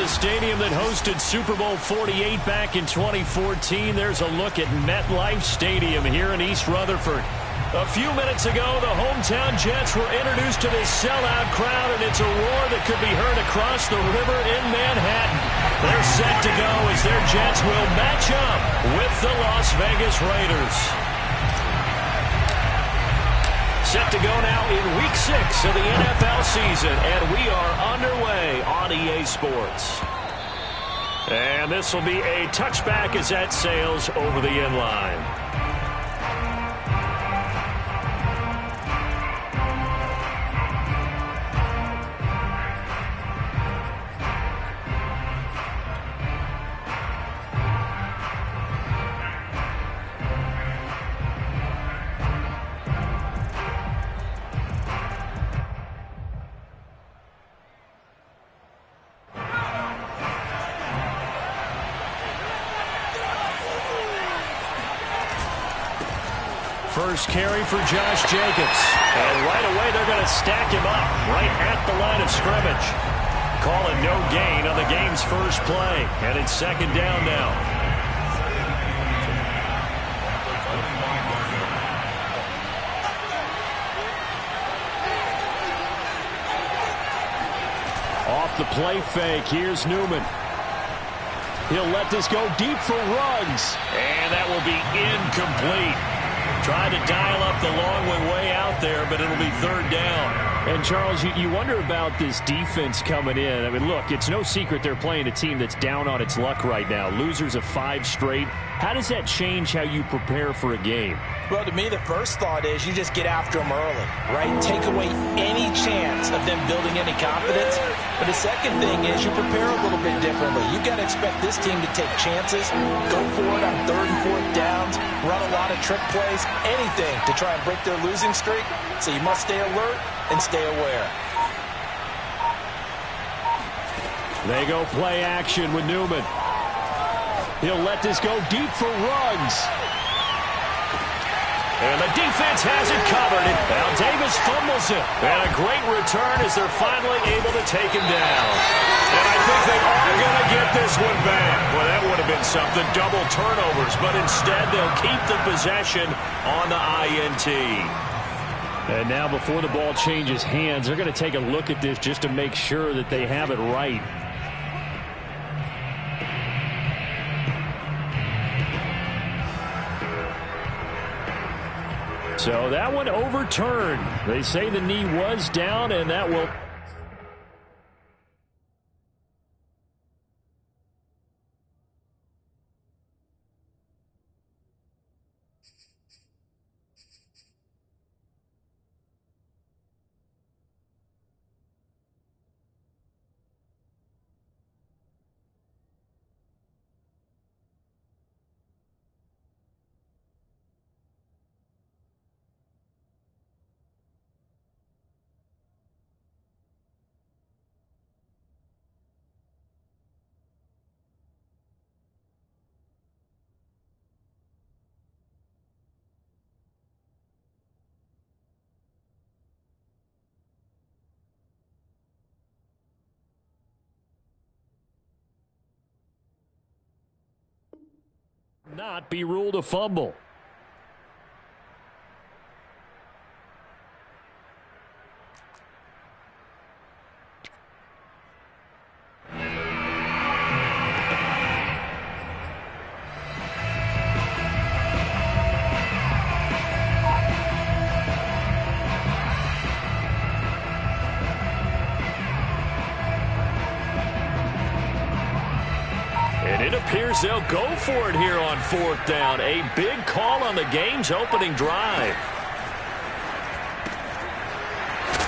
the stadium that hosted Super Bowl 48 back in 2014. There's a look at MetLife Stadium here in East Rutherford. A few minutes ago, the hometown Jets were introduced to this sellout crowd, and it's a roar that could be heard across the river in Manhattan. They're set to go as their Jets will match up with the Las Vegas Raiders. Set to go now in Week 6 of the NFL season, and we are underway on EA Sports. And this will be a touchback as that sails over the end line. First carry for Josh Jacobs. And right away they're going to stack him up right at the line of scrimmage. Call it no gain on the game's first play. And it's second down now. Off the play fake, here's Newman. He'll let this go deep for Ruggs. And that will be incomplete. Tried to dial up the long one way out there, but it'll be third down. And, Charles, you wonder about this defense coming in. I mean, look, it's no secret they're playing a team that's down on its luck right now. Losers of 5 straight. How does that change how you prepare for a game? Well, to me, the first thought is you just get after them early, right? Take away any chance of them building any confidence. But the second thing is you prepare a little bit differently. You've got to expect this team to take chances, go for it on 3rd and 4th downs, run a lot of trick plays, anything to try and break their losing streak. So you must stay alert and stay aware. They go play action with Newman. He'll let this go deep for Ruggs. And the defense has it covered. Now Davis fumbles it. And a great return as they're finally able to take him down. And I think they are going to get this one back. Well, that would have been something. Double turnovers. But instead, they'll keep the possession on the INT. And now before the ball changes hands, they're going to take a look at this just to make sure that they have it right. So that one overturned. They say the knee was down, and that will... not be ruled a fumble. It appears they'll go for it here on 4th down. A big call on the game's opening drive.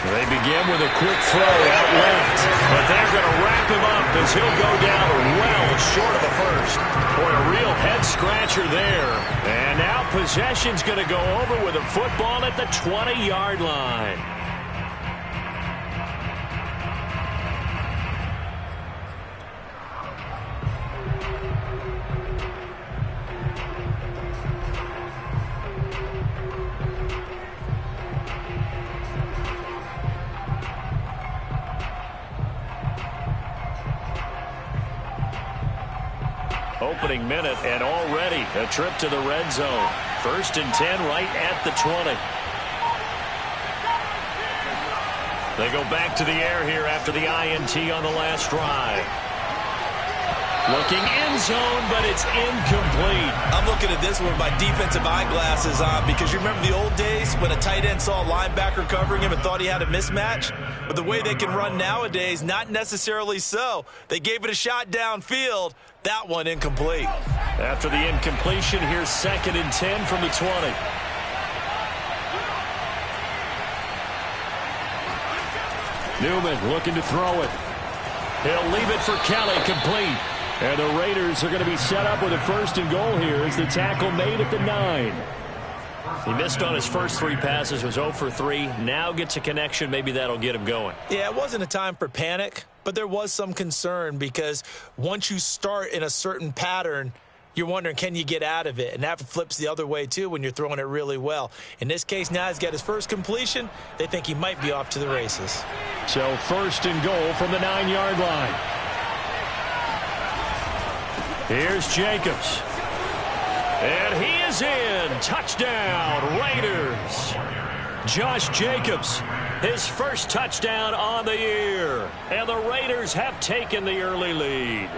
They begin with a quick throw out left, but they're going to wrap him up as he'll go down well short of the first. Boy, a real head-scratcher there. And now possession's going to go over with a football at the 20-yard line. opening minute, and already a trip to the red zone. 1st and 10 right at the 20. They go back to the air here after the INT on the last drive. Looking end zone, but it's incomplete. I'm looking at this one with my defensive eyeglasses on because you remember the old days when a tight end saw a linebacker covering him and thought he had a mismatch? But the way they can run nowadays, not necessarily so. They gave it a shot downfield. That one incomplete. After the incompletion, here's 2nd and 10 from the 20. Newman looking to throw it. He'll leave it for Kelly, complete. And the Raiders are going to be set up with a 1st and goal here as the tackle made at the 9. He missed on his first 3 passes, was 0 for 3. Now gets a connection. Maybe that'll get him going. Yeah, it wasn't a time for panic, but there was some concern because once you start in a certain pattern, you're wondering, can you get out of it? And that flips the other way, too, when you're throwing it really well. In this case, now he's got his first completion. They think he might be off to the races. So 1st and goal from the 9-yard line. Here's Jacobs. And he is in. Touchdown, Raiders. Josh Jacobs, his first touchdown on the year. And the Raiders have taken the early lead.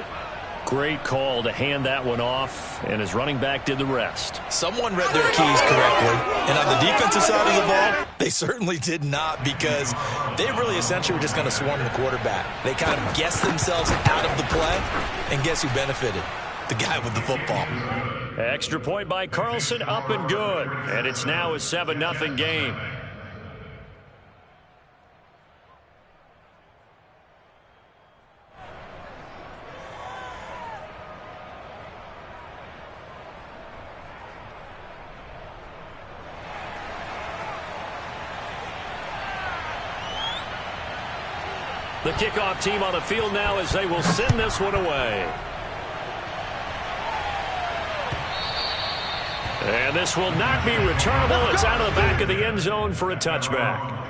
Great call to hand that one off, and his running back did the rest. Someone read their keys correctly, and on the defensive side of the ball, they certainly did not because they really essentially were just going to swarm the quarterback. They kind of guessed themselves out of the play, and guess who benefited? The guy with the football. Extra point by Carlson, up and good, and it's now a 7-0 game. The kickoff team on the field now as they will send this one away. And this will not be returnable. It's out of the back of the end zone for a touchback.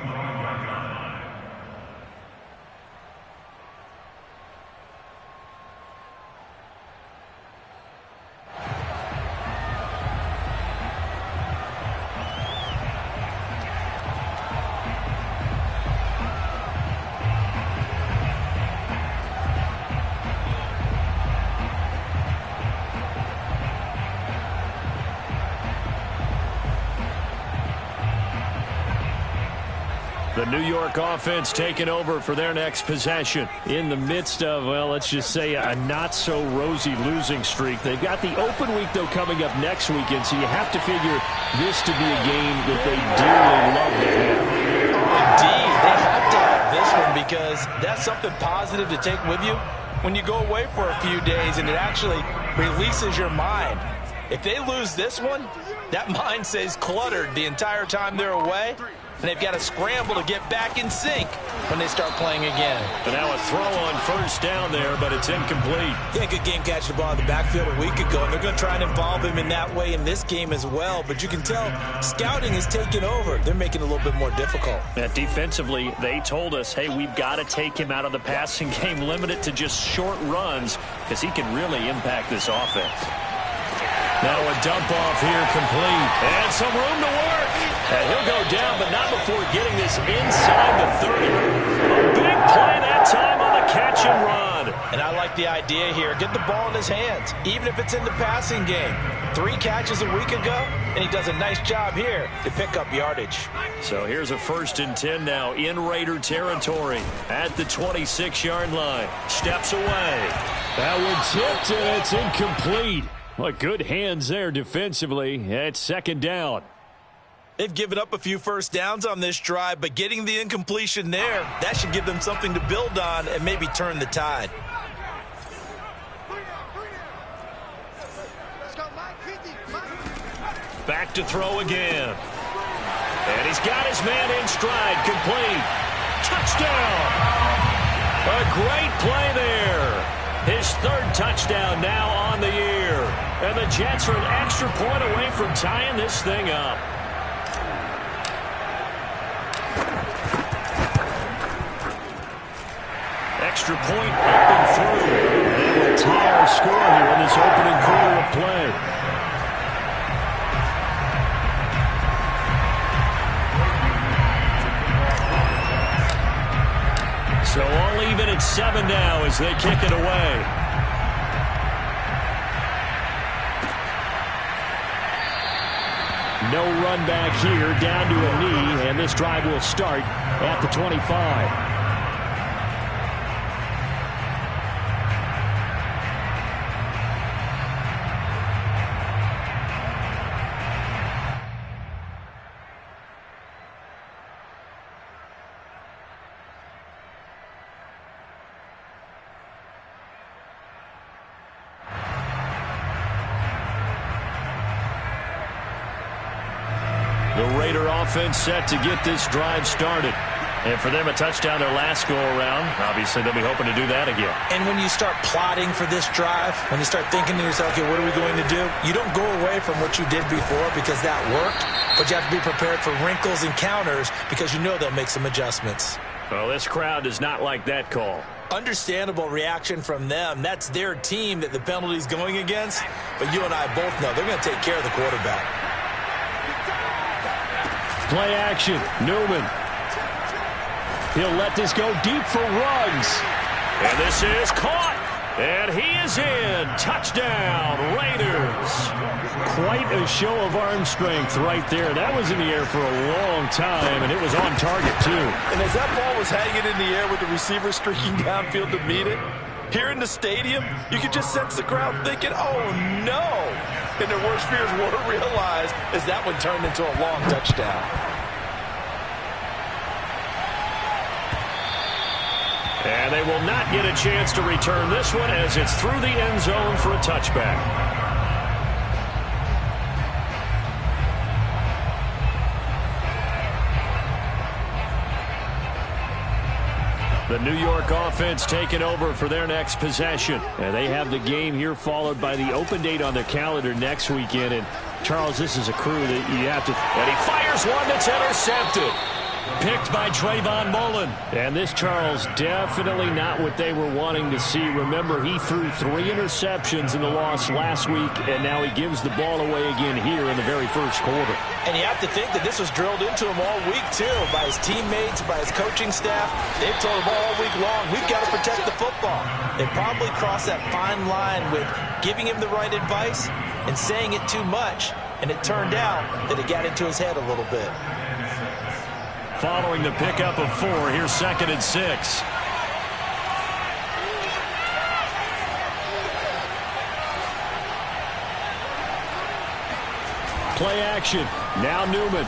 The New York offense taking over for their next possession in the midst of, well, let's just say a not-so-rosy losing streak. They've got the open week, though, coming up next weekend, so you have to figure this to be a game that they dearly love to have. Indeed, they have to have this one because that's something positive to take with you when you go away for a few days, and it actually releases your mind. If they lose this one, that mind stays cluttered the entire time they're away. And they've got to scramble to get back in sync when they start playing again. And now a throw on 1st down there, but it's incomplete. Yeah, good game catching the ball in the backfield a week ago, and they're going to try and involve him in that way in this game as well. But you can tell scouting is taking over. They're making it a little bit more difficult. Yeah, defensively, they told us, hey, we've got to take him out of the passing game, limit it to just short runs, because he can really impact this offense. Now a dump off here complete. And some room to work. And he'll go down, but not before getting this inside the 30. A big play that time on the catch and run. And I like the idea here. Get the ball in his hands, even if it's in the passing game. 3 catches a week ago, and he does a nice job here to pick up yardage. So here's a 1st and 10 now in Raider territory at the 26-yard line. Steps away. That one tipped, and it's incomplete. Well, good hands there defensively at 2nd down. They've given up a few 1st downs on this drive, but getting the incompletion there, that should give them something to build on and maybe turn the tide. Back to throw again. And he's got his man in stride, complete. Touchdown! A great play there. His 3rd touchdown now on the year. And the Jets are an extra point away from tying this thing up. Extra point up and through. And tie our score here in this opening quarter of play. So all even at 7 now as they kick it away. No run back here, down to a knee, and this drive will start at the 25. The Raider offense set to get this drive started. And for them, a touchdown their last go-around. Obviously, they'll be hoping to do that again. And when you start plotting for this drive, when you start thinking to yourself, okay, what are we going to do? You don't go away from what you did before because that worked, but you have to be prepared for wrinkles and counters because you know they'll make some adjustments. Well, this crowd does not like that call. Understandable reaction from them. That's their team that the penalty's going against. But you and I both know they're going to take care of the quarterback. Play action. Newman. He'll let this go deep for Ruggs. And this is caught. And he is in. Touchdown, Raiders. Quite a show of arm strength right there. That was in the air for a long time, and it was on target, too. And as that ball was hanging in the air with the receiver streaking downfield to meet it, here in the stadium, you could just sense the crowd thinking, oh, no. And their worst fears were realized as that one turned into a long touchdown. And they will not get a chance to return this one as it's through the end zone for a touchback. The New York offense taking over for their next possession. And they have the game here followed by the open date on their calendar next weekend. And, Charles, this is a crew that you have to... And he fires one that's intercepted. Picked by Trayvon Mullen. And this, Charles, definitely not what they were wanting to see. Remember, he threw 3 interceptions in the loss last week, and now he gives the ball away again here in the very first quarter. And you have to think that this was drilled into him all week, too, by his teammates, by his coaching staff. They've told him all week long, we've got to protect the football. They probably crossed that fine line with giving him the right advice and saying it too much. And it turned out that it got into his head a little bit. Following the pickup of 4, here's 2nd and 6. Play action. Now Newman.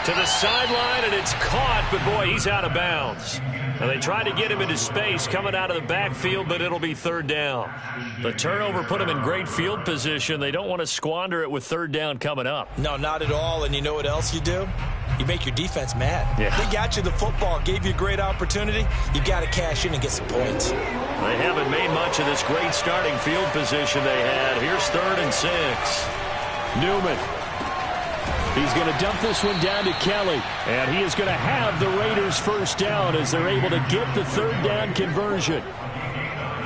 To the sideline, and it's caught, but boy, he's out of bounds. Now they tried to get him into space coming out of the backfield, but it'll be 3rd down. The turnover put him in great field position. They don't want to squander it with 3rd down coming up. No, not at all. And you know what else you do? You make your defense mad. Yeah. They got you the football, gave you a great opportunity. You got to cash in and get some points. They haven't made much of this great starting field position they had. Here's 3rd and 6. Newman. He's going to dump this one down to Kelly. And he is going to have the Raiders' 1st down as they're able to get the 3rd down conversion.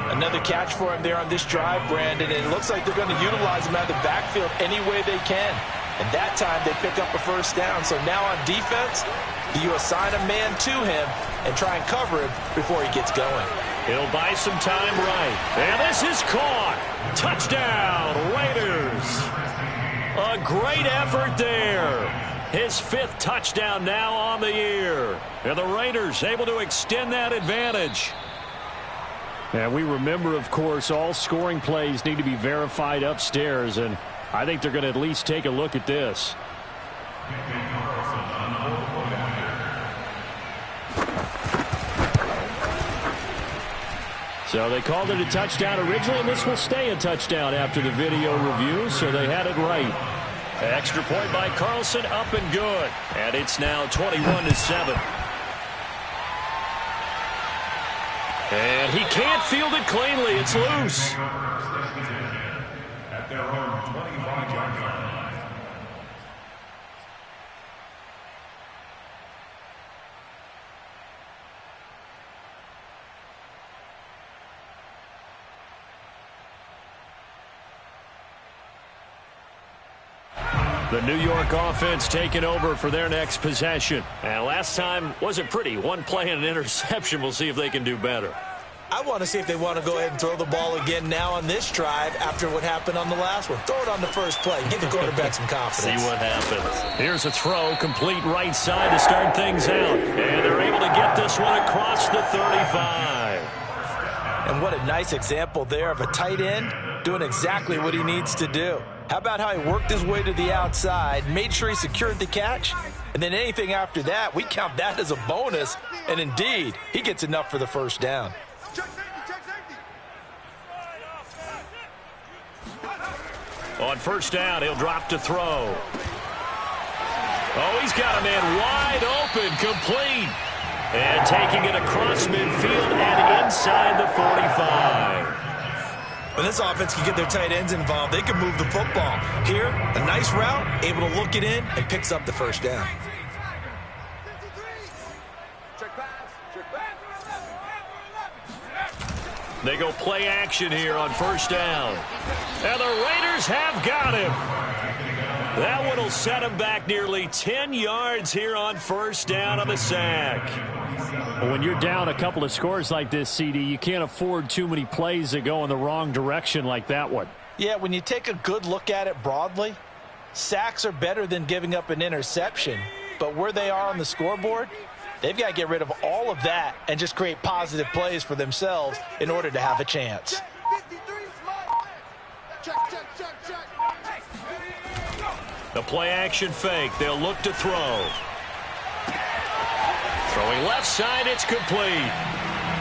Another catch for him there on this drive, Brandon. And it looks like they're going to utilize him out of the backfield any way they can. And that time they pick up a 1st down. So now on defense, you assign a man to him and try and cover him before he gets going. He'll buy some time right. And this is caught. Touchdown, Raiders. A great effort there. His 5th touchdown now on the year. And the Raiders able to extend that advantage. And we remember, of course, all scoring plays need to be verified upstairs. And I think they're going to at least take a look at this. So they called it a touchdown originally, and this will stay a touchdown after the video review, so they had it right. Extra point by Carlson, up and good. And it's now 21-7. And he can't field it cleanly. It's loose. At their own 25-yard line. The New York offense taking over for their next possession. And last time wasn't pretty. One play and an interception. We'll see if they can do better. I want to see if they want to go ahead and throw the ball again now on this drive after what happened on the last one. Throw it on the first play. Give the quarterback some confidence. See what happens. Here's a throw, complete right side to start things out. And they're able to get this one across the 35. And what a nice example there of a tight end doing exactly what he needs to do. How about how he worked his way to the outside, made sure he secured the catch, and then anything after that, we count that as a bonus. And indeed, he gets enough for the first down. On first down, he'll drop to throw. Oh, he's got a man wide open, complete. And taking it across midfield and inside the 45. When this offense can get their tight ends involved, they can move the football. Here, a nice route, able to look it in, and picks up the first down. They go play action here on first down. And the Raiders have got him. That one will set him back nearly 10 yards here on first down on the sack. Well, when you're down a couple of scores like this, CD, you can't afford too many plays that go in the wrong direction like that one. Yeah, when you take a good look at it broadly, sacks are better than giving up an interception. But where they are on the scoreboard, they've got to get rid of all of that and just create positive plays for themselves in order to have a chance. The play action fake. They'll look to throw. Throwing left side, it's complete.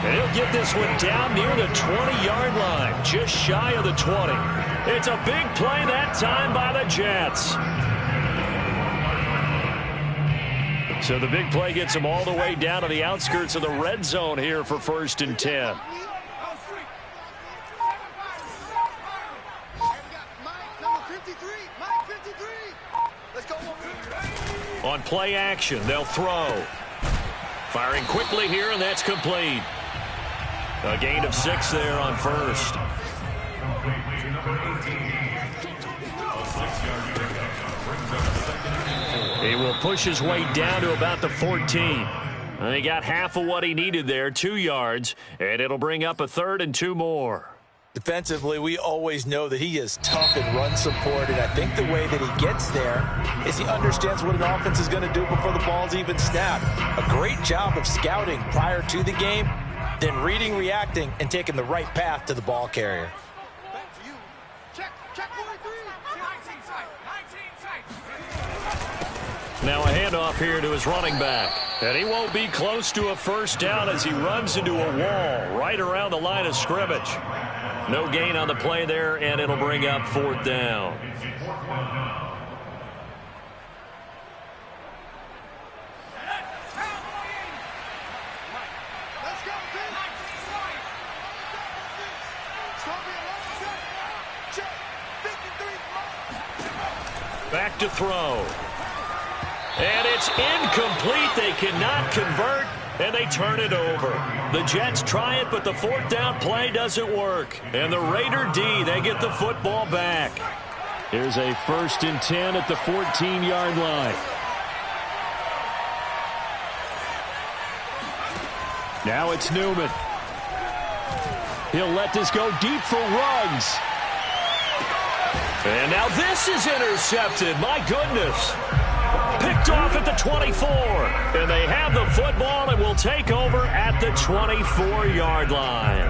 And he'll get this one down near the 20-yard line, just shy of the 20. It's a big play that time by the Jets. So the big play gets them all the way down to the outskirts of the red zone here for 1st and 10. On play action, they'll throw. Firing quickly here, and that's complete. A gain of 6 there on first. He will push his way down to about the 14. He got half of what he needed there, 2 yards, and it'll bring up a 3rd and 2 more. Defensively, we always know that he is tough in run support, and I think the way that he gets there is he understands what an offense is going to do before the ball's even snapped. A great job of scouting prior to the game, then reading, reacting, and taking the right path to the ball carrier. Now a handoff here to his running back. And he won't be close to a first down as he runs into a wall right around the line of scrimmage. No gain on the play there, and it'll bring up 4th down. Back to throw. And it's incomplete. They cannot convert, and they turn it over. The Jets try it, but the 4th down play doesn't work. And the Raider D, they get the football back. Here's a 1st and 10 at the 14-yard line. Now it's Newman. He'll let this go deep for Ruggs. And now this is intercepted. My goodness. Picked off at the 24. And they have the football and will take over at the 24-yard line.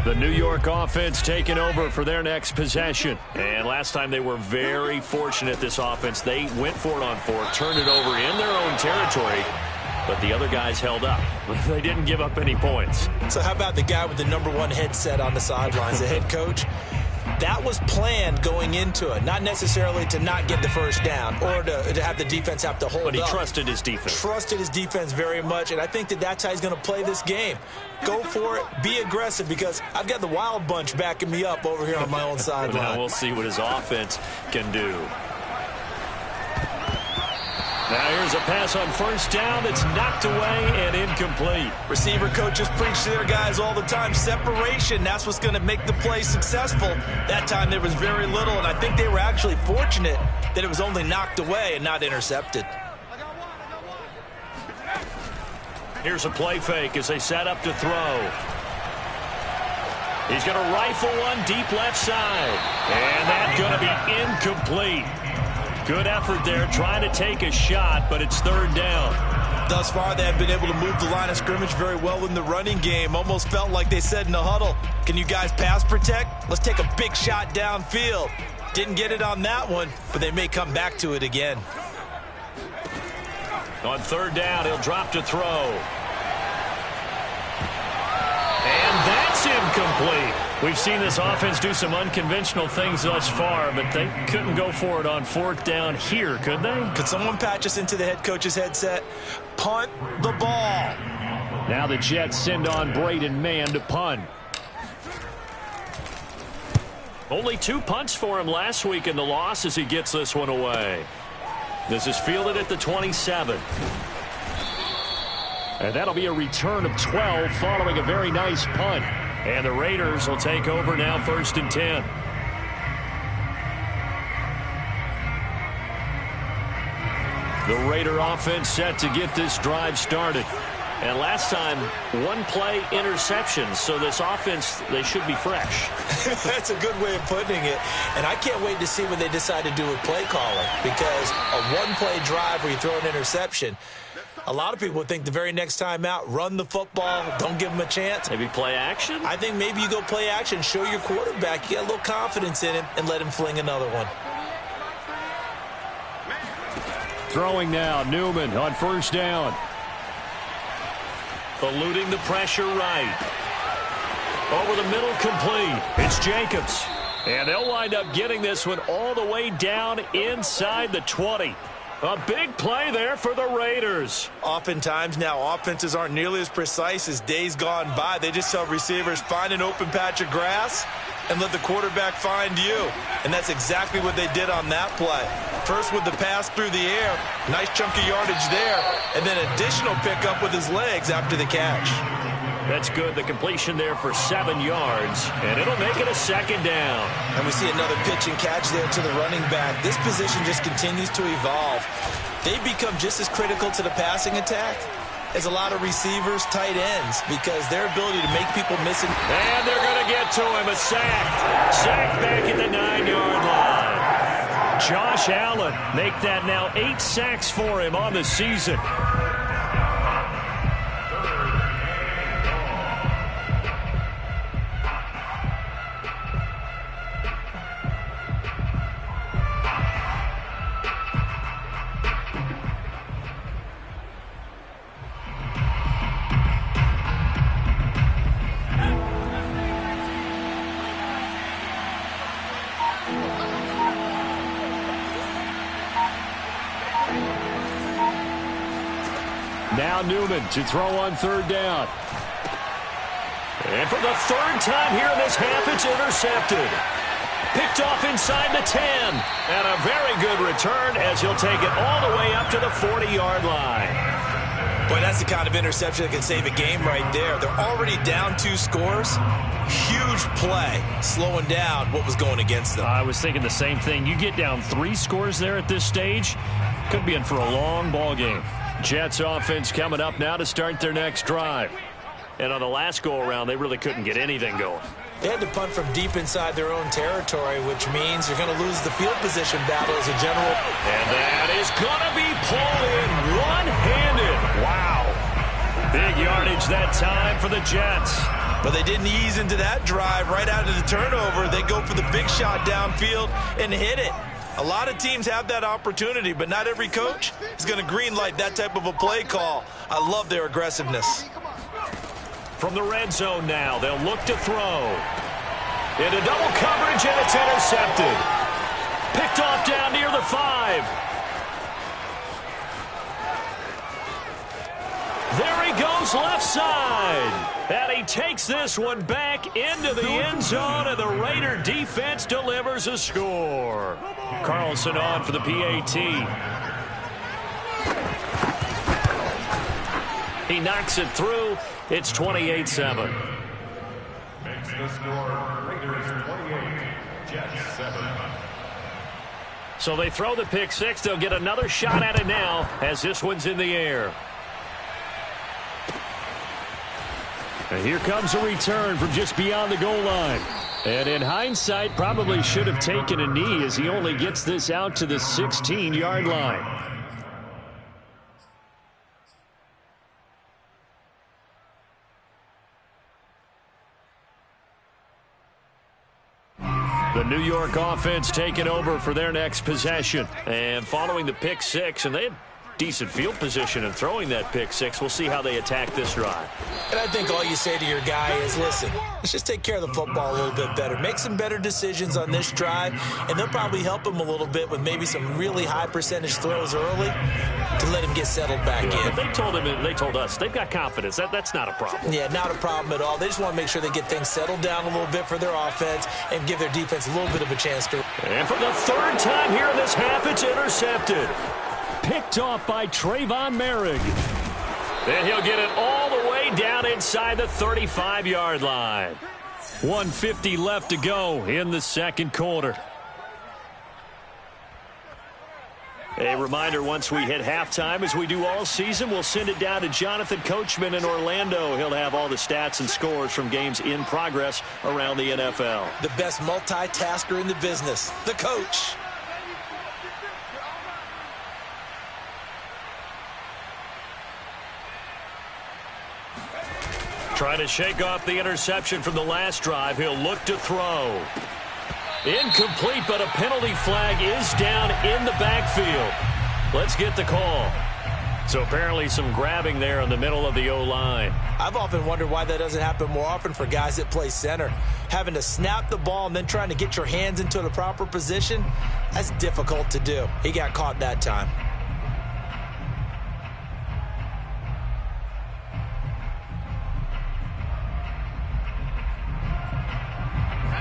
The New York offense taking over for their next possession. And last time they were very fortunate, this offense. They went for it on 4th, turned it over in their own territory. But the other guys held up. They didn't give up any points. So how about the guy with the #1 headset on the sidelines, the head coach? That was planned going into it, not necessarily to not get the first down or to have the defense have to hold up. But he trusted his defense. Trusted his defense very much, and I think that that's how he's going to play this game. Go for it, be aggressive, because I've got the Wild Bunch backing me up over here on my own sideline. Now we'll see what his offense can do. Now here's a pass on first down that's knocked away and incomplete. Receiver coaches preach to their guys all the time. Separation, that's what's going to make the play successful. That time there was very little, and I think they were actually fortunate that it was only knocked away and not intercepted. Here's a play fake as they set up to throw. He's going to rifle one deep left side. And that's going to be incomplete. Good effort there trying to take a shot, but it's third down. Thus far, they have been able to move the line of scrimmage very well in the running game. Almost felt like they said in the huddle, can you guys pass protect? Let's take a big shot downfield. Didn't get it on that one, but they may come back to it again. On third down, he'll drop to throw. And that's incomplete. We've seen this offense do some unconventional things thus far, but they couldn't go for it on fourth down here, could they? Could someone patch us into the head coach's headset? Punt the ball. Now the Jets send on Braden Mann to punt. Only 2 punts for him last week in the loss as he gets this one away. This is fielded at the 27. And that'll be a return of 12 following a very nice punt. And the Raiders will take over now, 1st and 10. The Raider offense set to get this drive started. And last time, 1-play interception. So this offense, they should be fresh. That's a good way of putting it. And I can't wait to see what they decide to do with play calling. Because a 1-play drive where you throw an interception, a lot of people would think the very next time out, run the football, don't give them a chance. Maybe play action? I think maybe you go play action, show your quarterback, you get a little confidence in him, and let him fling another one. Throwing now, Newman on first down. Eluding the pressure right. Over the middle, complete. It's Jacobs. And they'll wind up getting this one all the way down inside the 20. A big play there for the Raiders. Oftentimes now, offenses aren't nearly as precise as days gone by. They just tell receivers, find an open patch of grass and let the quarterback find you. And that's exactly what they did on that play. First with the pass through the air, nice chunk of yardage there, and then additional pickup with his legs after the catch. That's good. The completion there for 7 yards, and it'll make it a 2nd down. And we see another pitch and catch there to the running back. This position just continues to evolve. They become just as critical to the passing attack as a lot of receivers, tight ends, because their ability to make people miss it. And they're going to get to him. A sack. Sack back at the 9-yard line. Josh Allen make that now 8 sacks for him on the season. Now Newman to throw on third down. And for the 3rd time here in this half, it's intercepted. Picked off inside the 10. And a very good return as he'll take it all the way up to the 40-yard line. Boy, that's the kind of interception that can save a game right there. They're already down 2 scores. Huge play, slowing down what was going against them. I was thinking the same thing. You get down 3 scores there at this stage, could be in for a long ball game. Jets offense coming up now to start their next drive. And on the last go-around, they really couldn't get anything going. They had to punt from deep inside their own territory, which means you're going to lose the field position battle as a general. And that is going to be pulled in one-handed. Wow. Big yardage that time for the Jets. But they didn't ease into that drive right out of the turnover. They go for the big shot downfield and hit it. A lot of teams have that opportunity, but not every coach is going to greenlight that type of a play call. I love their aggressiveness. From the red zone now, they'll look to throw. Into double coverage, and it's intercepted. Picked off down near the 5. There he goes left side. And he takes this one back into the end zone, and the Raider defense delivers a score. Carlson on for the PAT. He knocks it through. It's 28-7. Makes the score Raiders 28, Jets 7. So they throw the pick six. They'll get another shot at it now as this one's in the air. And here comes a return from just beyond the goal line. And in hindsight, probably should have taken a knee as he only gets this out to the 16-yard line. The New York offense taking over for their next possession. And following the pick six, and they had decent field position in throwing that pick six. We'll see how they attack this drive. And I think all you say to your guy is, listen, let's just take care of the football a little bit better. Make some better decisions on this drive, and they'll probably help him a little bit with maybe some really high percentage throws early to let him get settled back in. But they told him, and they told us, they've got confidence. That's not a problem. Yeah, not a problem at all. They just want to make sure they get things settled down a little bit for their offense and give their defense a little bit of a chance to. And for the third time here in this half, it's intercepted. Picked off by Trayvon Merrick. And he'll get it all the way down inside the 35-yard line. 1:50 left to go in the second quarter. A reminder, once we hit halftime, as we do all season, we'll send it down to Jonathan Coachman in Orlando. He'll have all the stats and scores from games in progress around the NFL. The best multitasker in the business, the coach. Trying to shake off the interception from the last drive. He'll look to throw. Incomplete, but a penalty flag is down in the backfield. Let's get the call. So apparently some grabbing there in the middle of the O-line. I've often wondered why that doesn't happen more often for guys that play center. Having to snap the ball and then trying to get your hands into the proper position, that's difficult to do. He got caught that time.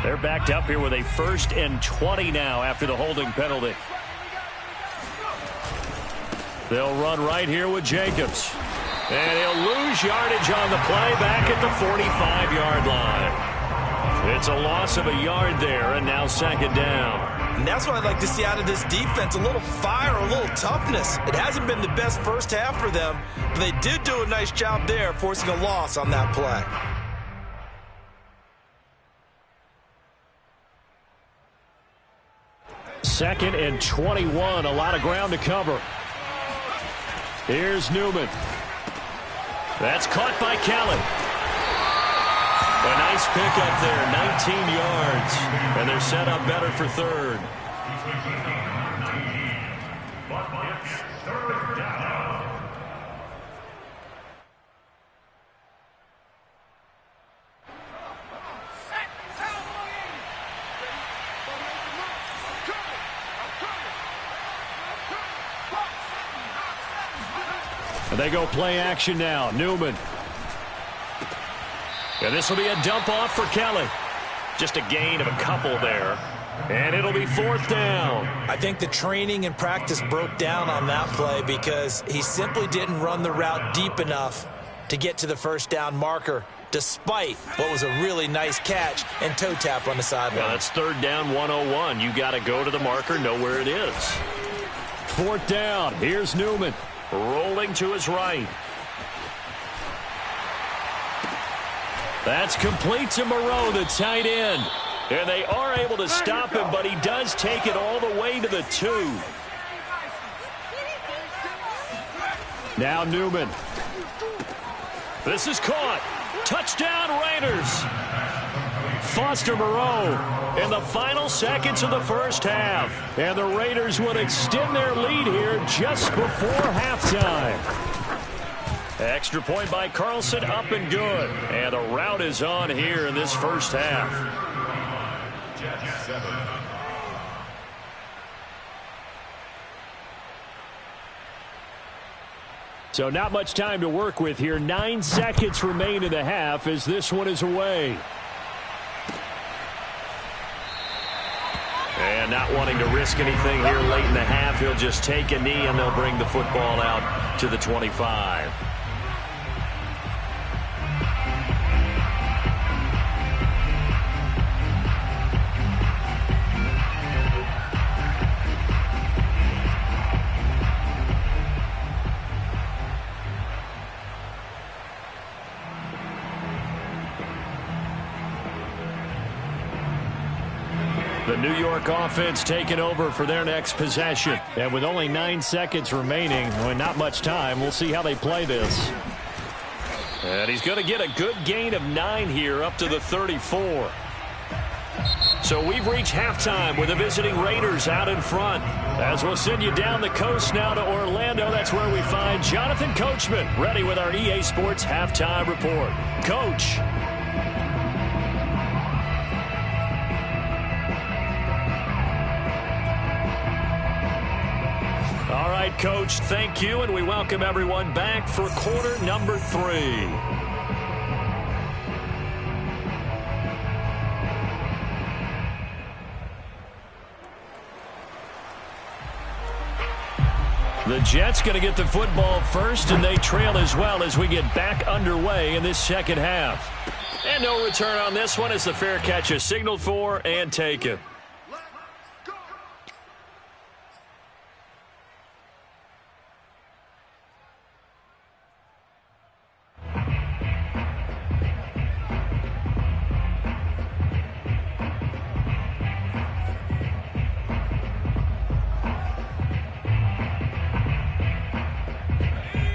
They're backed up here with a 1st and 20 now after the holding penalty. They'll run right here with Jacobs. And he'll lose yardage on the play back at the 45-yard line. It's a loss of a yard there, and now second down. And that's what I'd like to see out of this defense, a little fire, a little toughness. It hasn't been the best first half for them, but they did do a nice job there forcing a loss on that play. Second and 21, a lot of ground to cover. Here's Newman. That's caught by Kelly. A nice pickup there, 19 yards. And they're set up better for third. And they go play action now. Newman. And this will be a dump off for Kelly. Just a gain of a couple there. And it'll be 4th down. I think the training and practice broke down on that play because he simply didn't run the route deep enough to get to the first down marker, despite what was a really nice catch and toe tap on the sideline. Well, that's 3rd down 101. You got to go to the marker, know where it is. 4th down. Here's Newman. Rolling to his right. That's complete to Moreau, the tight end. And they are able to stop him, but he does take it all the way to the 2. Now Newman. This is caught. Touchdown Raiders. Foster Moreau in the final seconds of the first half. And the Raiders would extend their lead here just before halftime. Extra point by Carlson, up and good. And the route is on here in this first half. So not much time to work with here. 9 seconds remain in the half as this one is away. And not wanting to risk anything here late in the half, he'll just take a knee and they'll bring the football out to the 25. New York offense taking over for their next possession. And with only 9 seconds remaining, not much time, we'll see how they play this. And he's going to get a good gain of 9 here up to the 34. So we've reached halftime with the visiting Raiders out in front. As we'll send you down the coast now to Orlando, that's where we find Jonathan Coachman ready with our EA Sports Halftime Report. Coach. All right, Coach, thank you, and we welcome everyone back for quarter number 3. The Jets going to get the football first, and they trail as well as we get back underway in this second half. And no return on this one as the fair catch is signaled for and taken.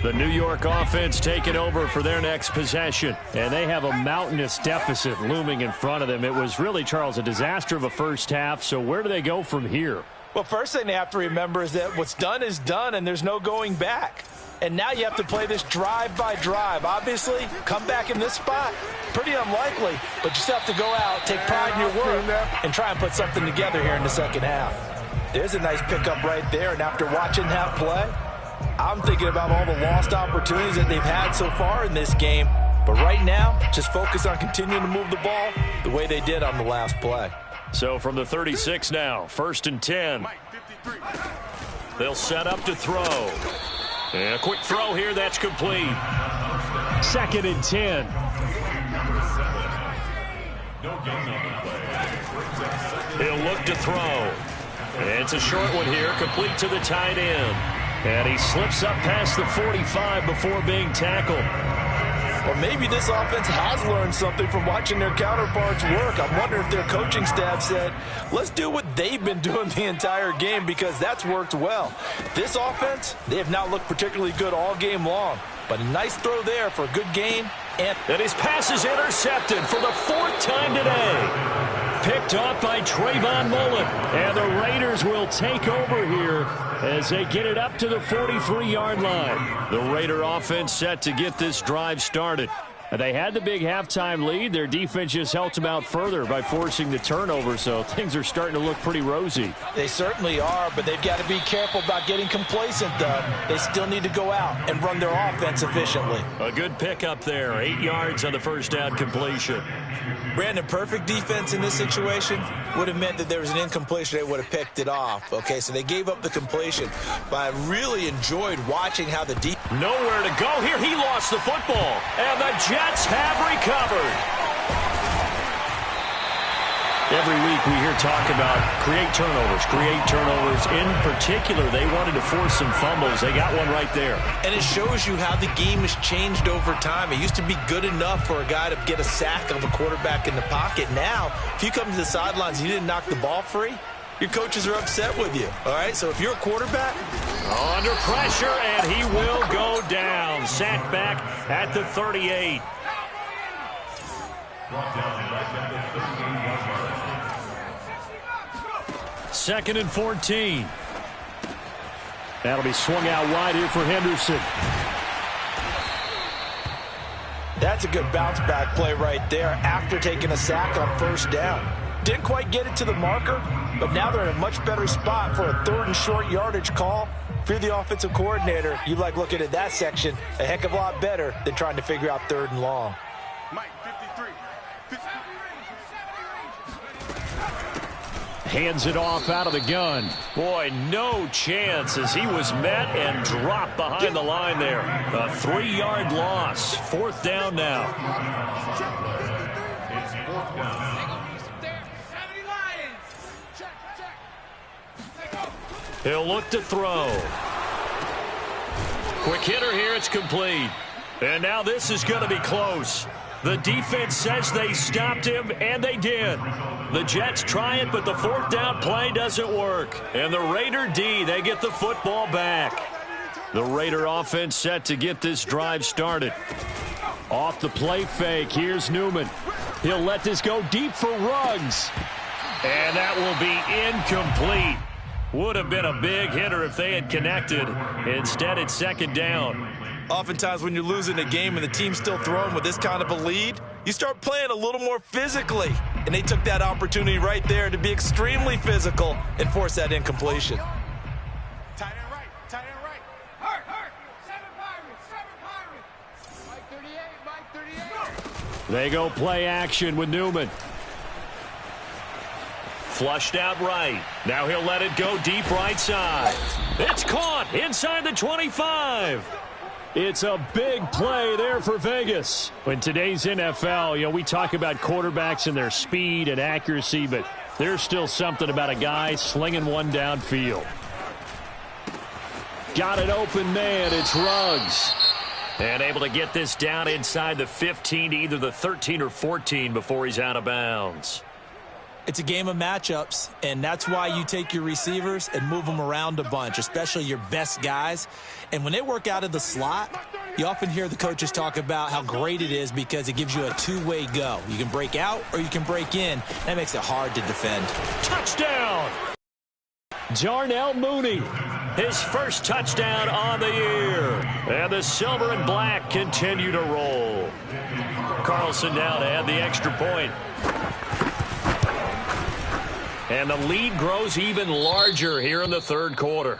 The New York offense taking over for their next possession. And they have a mountainous deficit looming in front of them. It was really, Charles, a disaster of a first half. So where do they go from here? Well, first thing they have to remember is that what's done is done, and there's no going back. And now you have to play this drive by drive. Obviously, come back in this spot, pretty unlikely. But you still have to go out, take pride in your work, and try and put something together here in the second half. There's a nice pickup right there. And after watching that play, I'm thinking about all the lost opportunities that they've had so far in this game. But right now, just focus on continuing to move the ball the way they did on the last play. So from the 36 now, 1st and 10. They'll set up to throw. And a quick throw here, that's complete. 2nd and 10. He'll look to throw. And it's a short one here, complete to the tight end. And he slips up past the 45 before being tackled. Well, maybe this offense has learned something from watching their counterparts work. I'm wondering if their coaching staff said, let's do what they've been doing the entire game, because that's worked well. This offense, they have not looked particularly good all game long. But a nice throw there for a good gain. And his pass is intercepted for the 4th time today. Picked off by Trayvon Mullen. And the Raiders will take over here as they get it up to the 43-yard line. The Raider offense set to get this drive started. They had the big halftime lead. Their defense just helped them out further by forcing the turnover, so things are starting to look pretty rosy. They certainly are, but they've got to be careful about getting complacent, though. They still need to go out and run their offense efficiently. A good pickup there, 8 yards on the first down completion. Brandon, perfect defense in this situation would have meant that there was an incompletion. They would have picked it off. Okay, so they gave up the completion, but I really enjoyed watching how the defense. Nowhere to go here. He lost the football, and the Jets have recovered. Every week we hear talk about create turnovers. In particular, they wanted to force some fumbles. They got one right there. And it shows you how the game has changed over time. It used to be good enough for a guy to get a sack of a quarterback in the pocket. Now, if you come to the sidelines and you didn't knock the ball free, your coaches are upset with you. All right, so if you're a quarterback. Under pressure, and he will go down. Sacked back at the 38. Second and 14. That'll be swung out wide here for Henderson. That's a good bounce back play right there after taking a sack on first down. Didn't quite get it to the marker, but now they're in a much better spot for a 3rd and short yardage call. If you're the offensive coordinator, you like looking at that section a heck of a lot better than trying to figure out 3rd and long. Hands it off out of the gun. Boy, no chance as he was met and dropped behind the line there. A 3-yard loss. 4th down now. It's 4th down. He'll look to throw. Quick hitter here. It's complete. And now this is going to be close. The defense says they stopped him, and they did. The Jets try it, but the fourth down play doesn't work. And the Raider D, they get the football back. The Raider offense set to get this drive started. Off the play fake, here's Newman. He'll let this go deep for Ruggs. And that will be incomplete. Would have been a big hitter if they had connected. Instead, it's second down. Oftentimes when you're losing a game and the team's still throwing with this kind of a lead, you start playing a little more physically. And they took that opportunity right there to be extremely physical and force that incompletion. Tight end right, tight end right. Hurt. 7 Pirates. Mike 38. They go play action with Newman. Flushed out right. Now he'll let it go deep right side. It's caught inside the 25. It's a big play there for Vegas. In today's NFL, we talk about quarterbacks and their speed and accuracy, but there's still something about a guy slinging one downfield. Got an open man. It's Ruggs. And able to get this down inside the 15 to either the 13 or 14 before he's out of bounds. It's a game of matchups, and that's why you take your receivers and move them around a bunch, especially your best guys. And when they work out of the slot, you often hear the coaches talk about how great it is because it gives you a two-way go. You can break out or you can break in. That makes it hard to defend. Touchdown! Darnell Mooney, his first touchdown on the year. And the silver and black continue to roll. Carlson now to add the extra point. And the lead grows even larger here in the third quarter.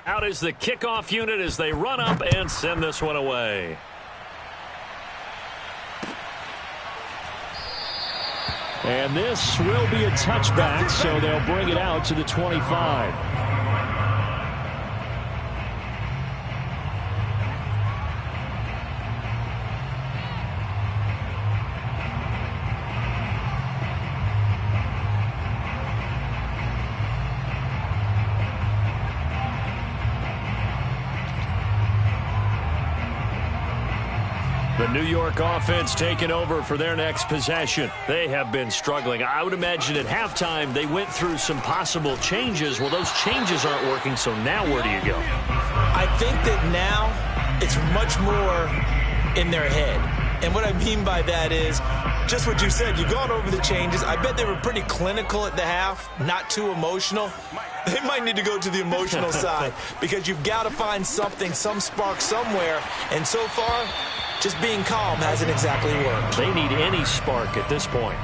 Out is the kickoff unit as they run up and send this one away. And this will be a touchback, so they'll bring it out to the 25. The New York offense taking over for their next possession. They have been struggling. I would imagine at halftime they went through some possible changes. Well, those changes aren't working, so now where do you go? I think that now it's much more in their head. And what I mean by that is just what you said. You've gone over the changes. I bet they were pretty clinical at the half, not too emotional. They might need to go to the emotional side because you've got to find something, some spark somewhere. And so far, just being calm hasn't exactly worked. They need any spark at this point.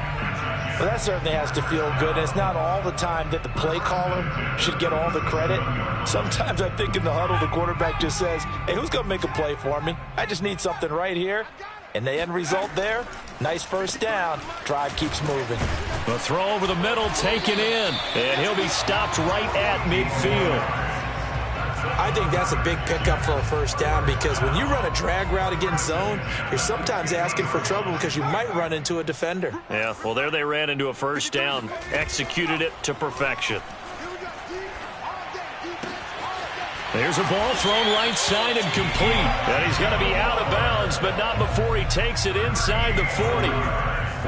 Well, that certainly has to feel good. And it's not all the time that the play caller should get all the credit. Sometimes I think in the huddle, the quarterback just says, hey, who's going to make a play for me? I just need something right here. And the end result there, nice first down. Drive keeps moving. The throw over the middle taken in. And he'll be stopped right at midfield. I think that's a big pickup for a first down because when you run a drag route against zone, you're sometimes asking for trouble because you might run into a defender. Yeah, well, there they ran into a first down, executed it to perfection. There's a ball thrown right side and complete. And he's going to be out of bounds, but not before he takes it inside the 40.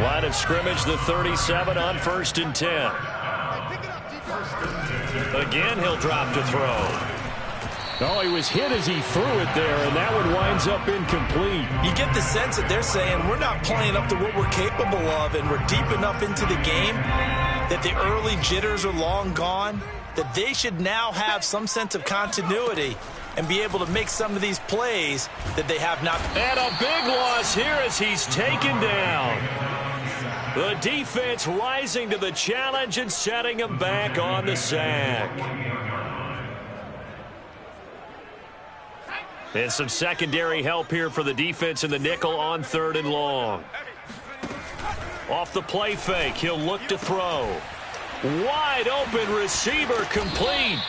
Line of scrimmage, the 37 on 1st and 10. Again, he'll drop to throw. Oh, he was hit as he threw it there, and that one winds up incomplete. You get the sense that they're saying we're not playing up to what we're capable of, and we're deep enough into the game that the early jitters are long gone, that they should now have some sense of continuity and be able to make some of these plays that they have not. And a big loss here as he's taken down. The defense rising to the challenge and setting him back on the sack. And some secondary help here for the defense in the nickel on 3rd and long. Off the play fake, he'll look to throw. Wide open receiver complete.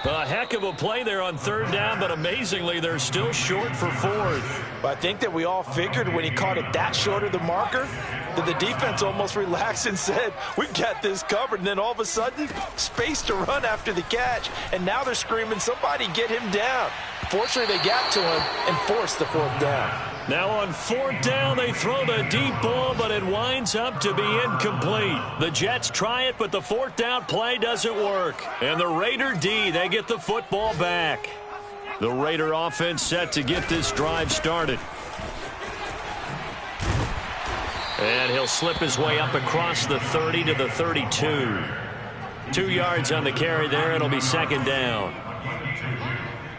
A heck of a play there on third down, but amazingly, they're still short for fourth. But I think that we all figured when he caught it that short of the marker that the defense almost relaxed and said, we've got this covered. And then all of a sudden, space to run after the catch. And now they're screaming, somebody get him down. Fortunately, they got to him and forced the fourth down. Now on fourth down, they throw the deep ball, but it winds up to be incomplete. The Jets try it, but the fourth down play doesn't work. And the Raider D, they get the football back. The Raider offense set to get this drive started. And he'll slip his way up across the 30 to the 32. 2 yards on the carry there. It'll be second down.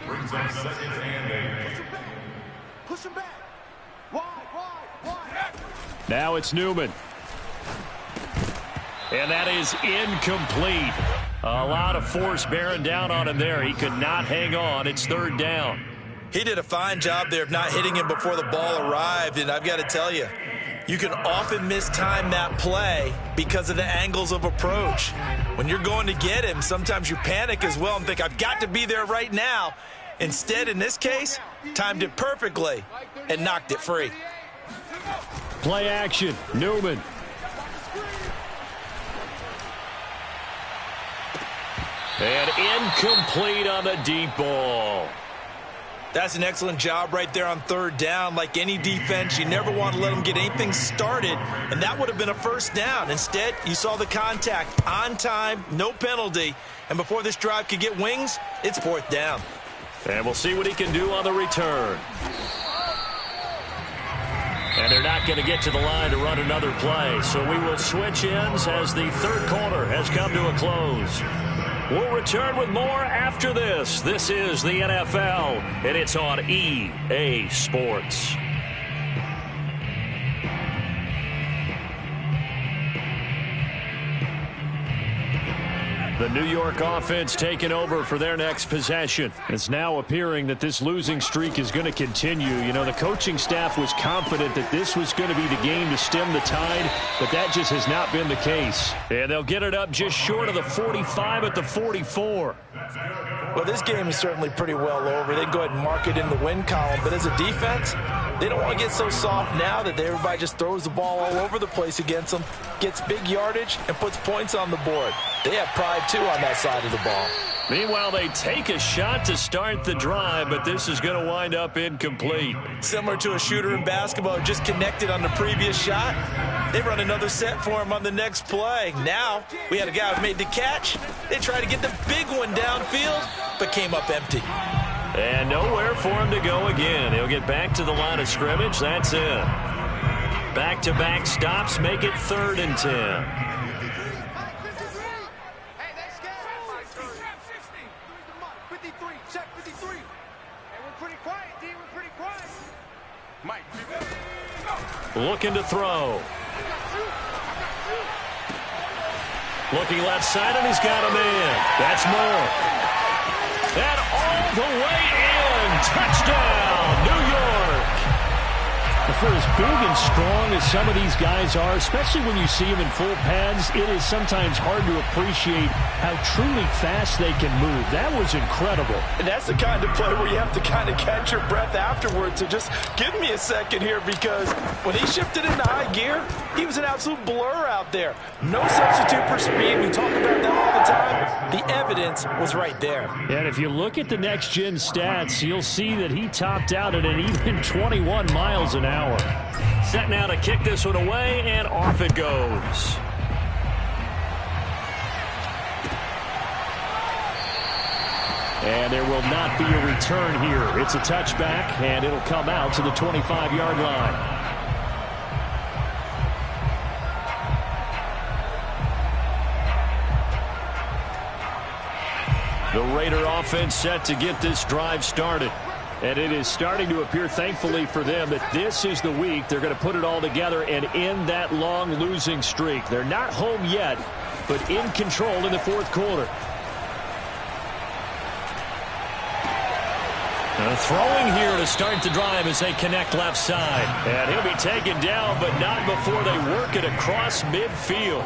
Brings up second and 8. Push him back. Wide. Now it's Newman. And that is incomplete. A lot of force bearing down on him there. He could not hang on. It's third down. He did a fine job there of not hitting him before the ball arrived. And I've got to tell you, you can often mistime that play because of the angles of approach. When you're going to get him, sometimes you panic as well and think, I've got to be there right now. Instead, in this case, timed it perfectly and knocked it free. Play action. Newman. And incomplete on the deep ball. That's an excellent job right there on third down. Like any defense, you never want to let them get anything started, and that would have been a first down. Instead, you saw the contact on time, no penalty, and before this drive could get wings, it's fourth down. And we'll see what he can do on the return. And they're not going to get to the line to run another play, so we will switch ends as the third quarter has come to a close. We'll return with more after this. This is the NFL, and it's on EA Sports. The New York offense taking over for their next possession. It's now appearing that this losing streak is going to continue. You know, the coaching staff was confident that this was going to be the game to stem the tide, but that just has not been the case. And they'll get it up just short of the 45 at the 44. Well, this game is certainly pretty well over. They can go ahead and mark it in the win column, but as a defense, they don't want to get so soft now that everybody just throws the ball all over the place against them, gets big yardage, and puts points on the board. They have pride, too, on that side of the ball. Meanwhile, they take a shot to start the drive, but this is going to wind up incomplete. Similar to a shooter in basketball, just connected on the previous shot. They run another set for him on the next play. Now, we had a guy who made the catch. They tried to get the big one downfield, but came up empty. And nowhere for him to go again. He'll get back to the line of scrimmage. That's it. Back-to-back stops make it 3rd and 10. Looking to throw. Looking left side, and he's got a man. That's Moore. And all the way in. Touchdown, New York. For as big and strong as some of these guys are, especially when you see them in full pads, it is sometimes hard to appreciate how truly fast they can move. That was incredible. And that's the kind of play where you have to kind of catch your breath afterwards. So just give me a second here, because when he shifted into high gear, he was an absolute blur out there. No substitute for speed. We talk about that all the time. The evidence was right there. And if you look at the next-gen stats, you'll see that he topped out at an even 21 miles an hour. Set now to kick this one away, and off it goes. And there will not be a return here. It's a touchback, and it'll come out to the 25-yard line. The Raider offense set to get this drive started. And it is starting to appear, thankfully for them, that this is the week they're going to put it all together and end that long losing streak. They're not home yet, but in control in the 4th quarter. Throwing here to start the drive as they connect left side. And he'll be taken down, but not before they work it across midfield.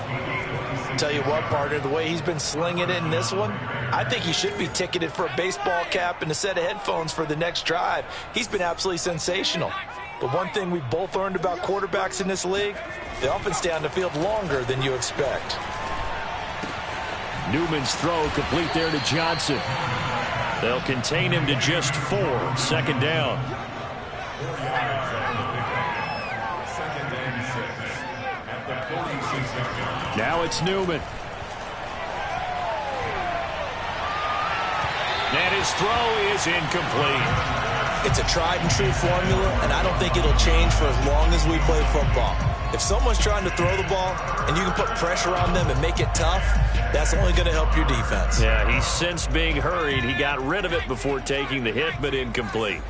Tell you what, partner, the way he's been slinging it in this one, I think he should be ticketed for a baseball cap and a set of headphones for the next drive. He's been absolutely sensational. But one thing we both learned about quarterbacks in this league, they often stay on the field longer than you expect. Newman's throw complete there to Johnson. They'll contain him to just 4. 2nd down. Now it's Newman. And his throw is incomplete. It's a tried and true formula, and I don't think it'll change for as long as we play football. If someone's trying to throw the ball and you can put pressure on them and make it tough, that's only going to help your defense. Yeah, he's since being hurried. He got rid of it before taking the hit, but incomplete.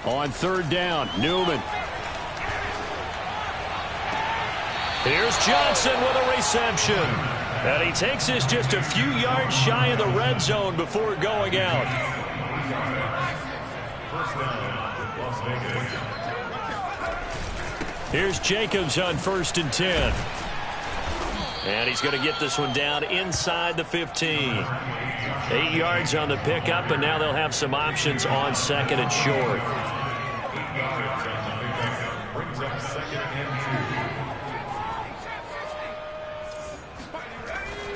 On 3rd down, Newman. Here's Johnson with a reception. And he takes this just a few yards shy of the red zone before going out. Here's Jacobs on 1st and 10. And he's going to get this one down inside the 15. 8 yards on the pickup, and now they'll have some options on 2nd and short.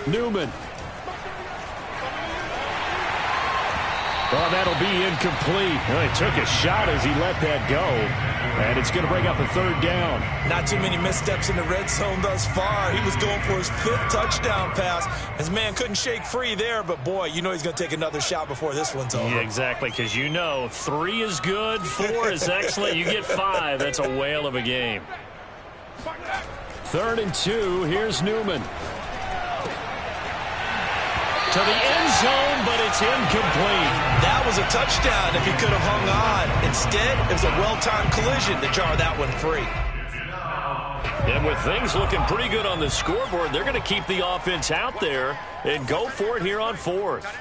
Newman. Well, that'll be incomplete. Well, he took a shot as he let that go. And it's going to bring up a 3rd down. Not too many missteps in the red zone thus far. He was going for his 5th touchdown pass. His man couldn't shake free there, but boy, you know he's going to take another shot before this one's over. Yeah, exactly, because you know 3 is good, 4 is excellent. You get 5. That's a whale of a game. 3rd and 2. Here's Newman. To the end zone, but it's incomplete. That was a touchdown if he could have hung on. Instead, it was a well-timed collision to jar that one free. And with things looking pretty good on the scoreboard, they're going to keep the offense out there and go for it here on 4th.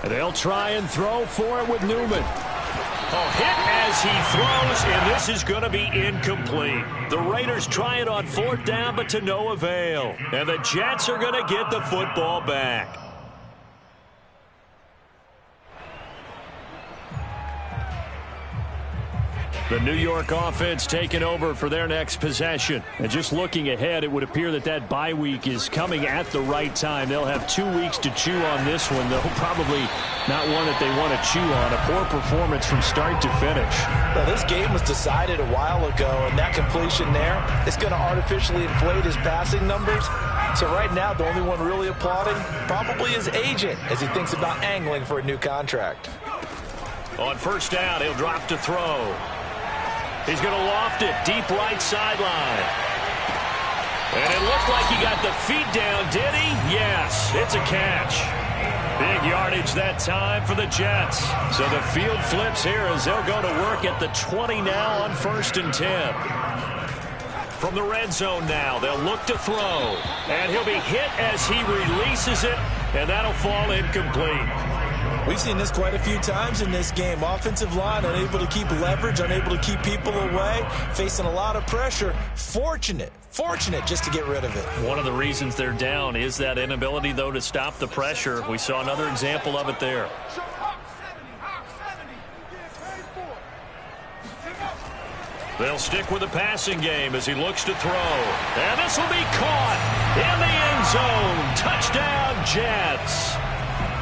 And they'll try and throw for it with Newman. Oh, hit as he throws, and this is going to be incomplete. The Raiders try it on 4th down, but to no avail. And the Jets are going to get the football back. The New York offense taking over for their next possession. And just looking ahead, it would appear that that bye week is coming at the right time. They'll have 2 weeks to chew on this one, though probably not one that they want to chew on. A poor performance from start to finish. Well, this game was decided a while ago, and that completion there is going to artificially inflate his passing numbers. So right now, the only one really applauding probably his agent as he thinks about angling for a new contract. On 1st down, he'll drop to throw. He's going to loft it deep right sideline. And it looked like he got the feet down, did he? Yes, it's a catch. Big yardage that time for the Jets. So the field flips here as they'll go to work at the 20 now on 1st and 10. From the red zone now, they'll look to throw. And he'll be hit as he releases it, and that'll fall incomplete. We've seen this quite a few times in this game. Offensive line unable to keep leverage, unable to keep people away, facing a lot of pressure. Fortunate just to get rid of it. One of the reasons they're down is that inability, though, to stop the pressure. We saw another example of it there. They'll stick with the passing game as he looks to throw. And this will be caught in the end zone. Touchdown, Jets.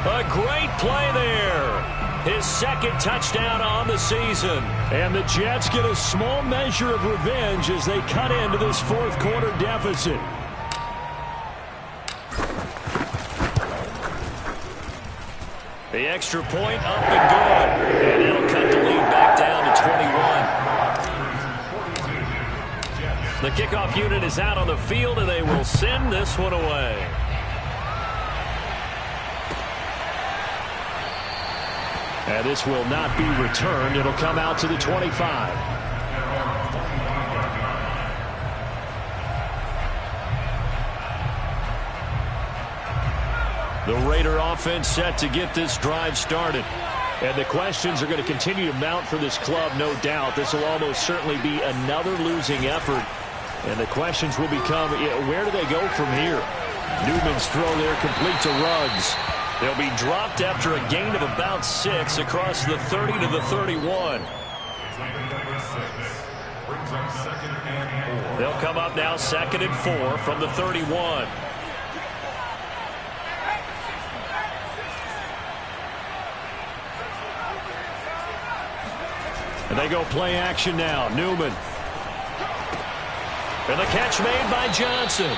A great play there. His 2nd touchdown on the season. And the Jets get a small measure of revenge as they cut into this 4th quarter deficit. The extra point up and good. And it'll cut the lead back down to 21. The kickoff unit is out on the field, and they will send this one away. And this will not be returned. It'll come out to the 25. The Raider offense set to get this drive started. And the questions are going to continue to mount for this club, no doubt. This will almost certainly be another losing effort. And the questions will become, where do they go from here? Newman's throw there complete to Ruggs. They'll be dropped after a gain of about 6 across the 30 to the 31. They'll come up now 2nd and 4 from the 31. And they go play action now. Newman. And the catch made by Johnson.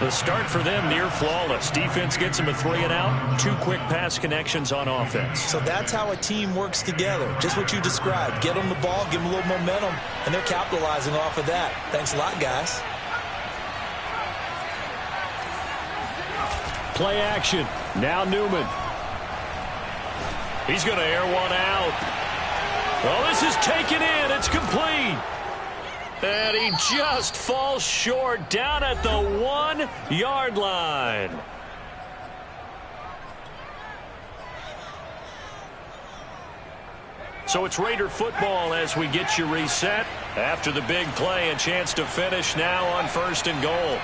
The start for them near flawless. Defense gets them a 3 and out. 2 quick pass connections on offense. So that's how a team works together. Just what you described. Get them the ball, give them a little momentum, and they're capitalizing off of that. Thanks a lot, guys. Play action. Now Newman. He's going to air one out. Well, this is taken in. It's complete. And he just falls short down at the 1-yard line. So it's Raider football as we get you reset. After the big play, a chance to finish now on 1st and goal.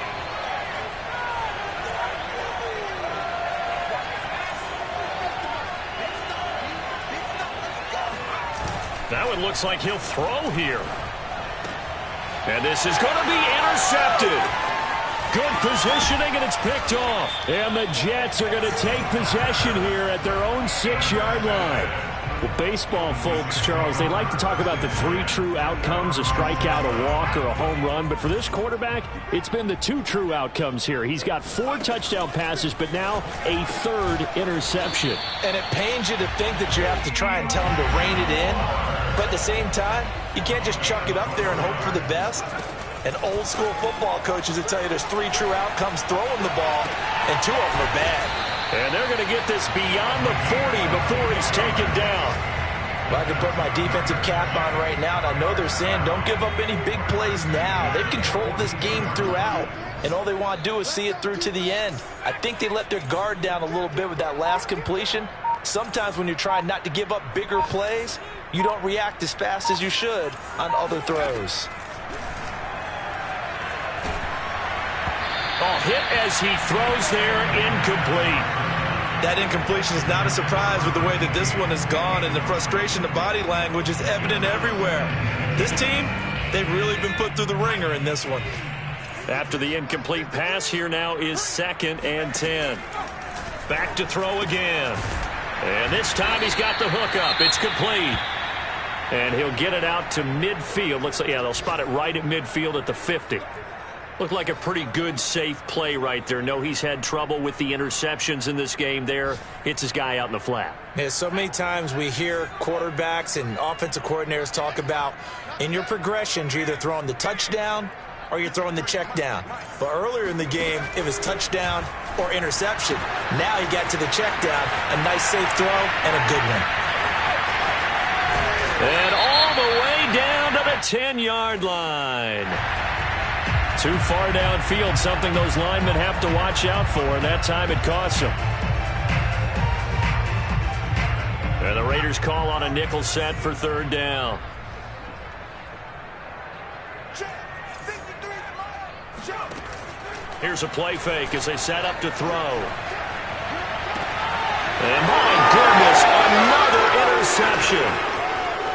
Now it looks like he'll throw here. And this is going to be intercepted. Good positioning, and it's picked off. And the Jets are going to take possession here at their own 6-yard line. Well, baseball folks, Charles, they like to talk about the 3 true outcomes, a strikeout, a walk, or a home run. But for this quarterback, it's been the 2 true outcomes here. He's got 4 touchdown passes, but now a 3rd interception. And it pains you to think that you have to try and tell him to rein it in. But at the same time, you can't just chuck it up there and hope for the best. And old school football coaches will tell you there's 3 true outcomes throwing the ball, and 2 of them are bad. And they're going to get this beyond the 40 before he's taken down. Well, I can put my defensive cap on right now, and I know they're saying don't give up any big plays now. They've controlled this game throughout, and all they want to do is see it through to the end. I think they let their guard down a little bit with that last completion. Sometimes when you're trying not to give up bigger plays, you don't react as fast as you should on other throws. Oh, hit as he throws there, incomplete. That incompletion is not a surprise with the way that this one has gone, and the frustration, the body language is evident everywhere. This team, they've really been put through the ringer in this one. After the incomplete pass, here now is 2nd and 10. Back to throw again. And this time he's got the hook up. It's complete. And he'll get it out to midfield. Looks like, yeah, they'll spot it right at midfield at the 50. Looked like a pretty good, safe play right there. No, he's had trouble with the interceptions in this game there. Hits his guy out in the flat. Yeah, so many times we hear quarterbacks and offensive coordinators talk about in your progressions, you're either throwing the touchdown or you're throwing the check down. But earlier in the game, it was touchdown or interception. Now he got to the check down, a nice safe throw and a good one. And all the way down to the 10-yard line. Too far downfield, something those linemen have to watch out for, and that time it costs them. And the Raiders call on a nickel set for 3rd down. Here's a play fake as they set up to throw. And my goodness, another interception.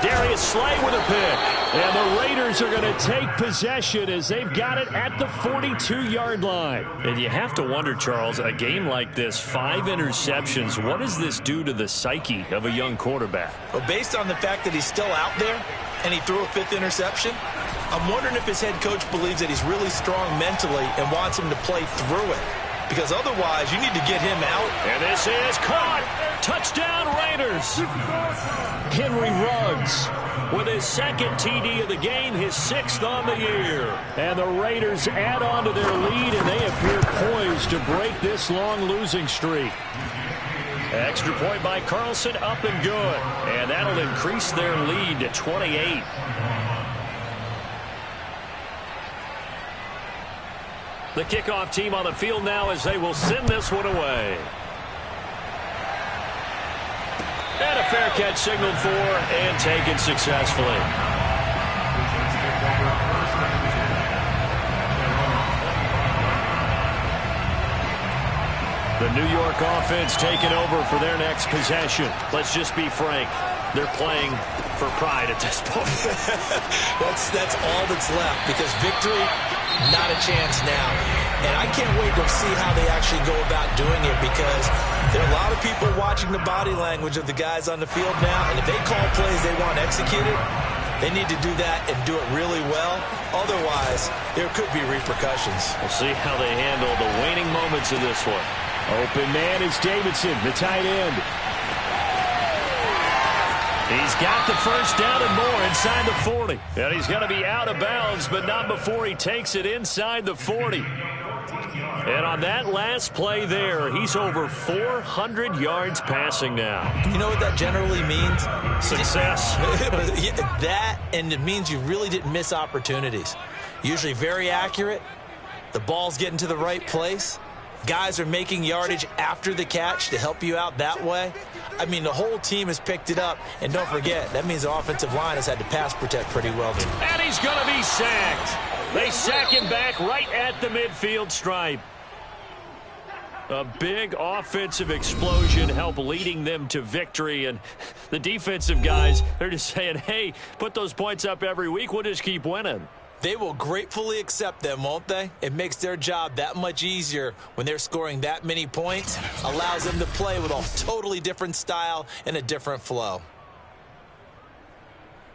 Darius Slay with a pick. And the Raiders are going to take possession as they've got it at the 42-yard line. And you have to wonder, Charles, a game like this, 5 interceptions, what does this do to the psyche of a young quarterback? Well, based on the fact that he's still out there and he threw a 5th interception, I'm wondering if his head coach believes that he's really strong mentally and wants him to play through it. Because otherwise, you need to get him out. And this is caught. Touchdown, Raiders. Henry Ruggs with his 2nd TD of the game, his 6th on the year. And the Raiders add on to their lead, and they appear poised to break this long losing streak. Extra point by Carlson, up and good. And that'll increase their lead to 28. The kickoff team on the field now as they will send this one away. And a fair catch signaled for and taken successfully. The New York offense taking over for their next possession. Let's just be frank. They're playing for pride at this point. That's all that's left, because victory, not a chance now. And I can't wait to see how they actually go about doing it, because there are a lot of people watching the body language of the guys on the field now, and if they call plays they want executed, they need to do that and do it really well. Otherwise, there could be repercussions. We'll see how they handle the waning moments of this one. Open man is Davidson, the tight end. He's got the first down and more inside the 40. And he's going to be out of bounds, but not before he takes it inside the 40. And on that last play there, he's over 400 yards passing now. You know what that generally means? Success. That, and it means you really didn't miss opportunities. Usually very accurate. The ball's getting to the right place. Guys are making yardage after the catch to help you out that way. I mean, the whole team has picked it up. And don't forget, that means the offensive line has had to pass protect pretty well, too. And he's going to be sacked. They sack him back right at the midfield stripe. A big offensive explosion helped leading them to victory. And the defensive guys, they're just saying, hey, put those points up every week. We'll just keep winning. They will gratefully accept them, won't they? It makes their job that much easier when they're scoring that many points. Allows them to play with a totally different style and a different flow.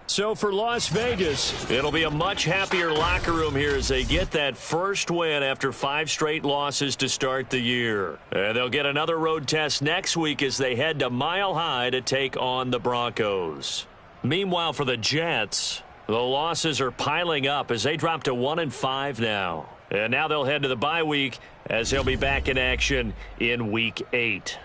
So for Las Vegas, it'll be a much happier locker room here as they get that first win after 5 straight losses to start the year. And they'll get another road test next week as they head to Mile High to take on the Broncos. Meanwhile, for the Jets, the losses are piling up as they drop to 1-5 now. And now they'll head to the bye week as they'll be back in action in Week 8.